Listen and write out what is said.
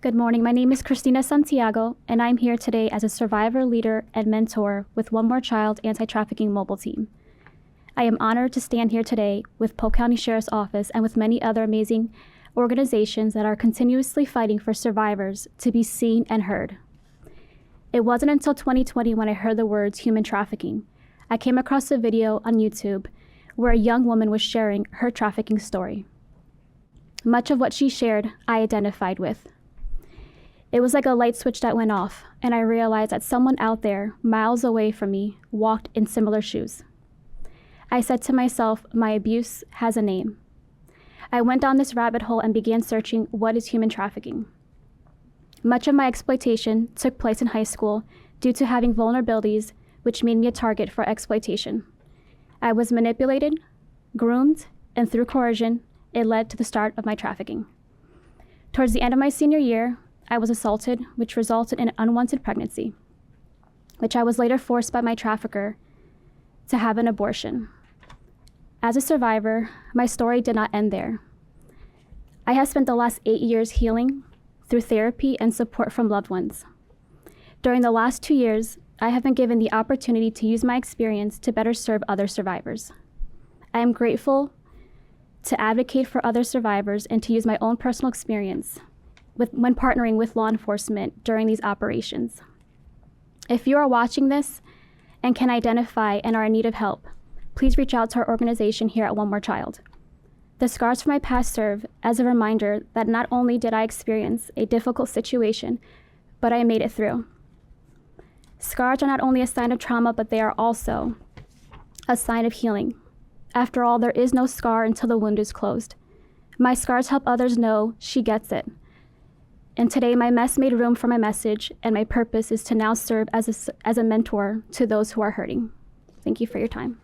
Good morning. My name is Christina Santiago, and I'm here today as a survivor, leader, and mentor with One More Child Anti-Trafficking Mobile Team. I am honored to stand here today with Polk County Sheriff's Office and with many other amazing organizations that are continuously fighting for survivors to be seen and heard. It wasn't until 2020 when I heard the words human trafficking. I came across a video on YouTube where a young woman was sharing her trafficking story. Much of what she shared, I identified with. It was like a light switch that went off, and I realized that someone out there, miles away from me, walked in similar shoes. I said to myself, my abuse has a name. I went down this rabbit hole and began searching what is human trafficking. Much of my exploitation took place in high school due to having vulnerabilities, which made me a target for exploitation. I was manipulated, groomed, and through coercion, it led to the start of my trafficking. Towards the end of my senior year, I was assaulted, which resulted in an unwanted pregnancy, which I was later forced by my trafficker to have an abortion. As a survivor, my story did not end there. I have spent the last 8 years healing through therapy and support from loved ones. During the last 2 years, I have been given the opportunity to use my experience to better serve other survivors. I am grateful to advocate for other survivors and to use my own personal experience when partnering with law enforcement during these operations. If you are watching this and can identify and are in need of help, please reach out to our organization here at One More Child. The scars from my past serve as a reminder that not only did I experience a difficult situation, but I made it through. Scars are not only a sign of trauma, but they are also a sign of healing. After all, there is no scar until the wound is closed. My scars help others know she gets it. And today, my mess made room for my message, and my purpose is to now serve as a mentor to those who are hurting. Thank you for your time.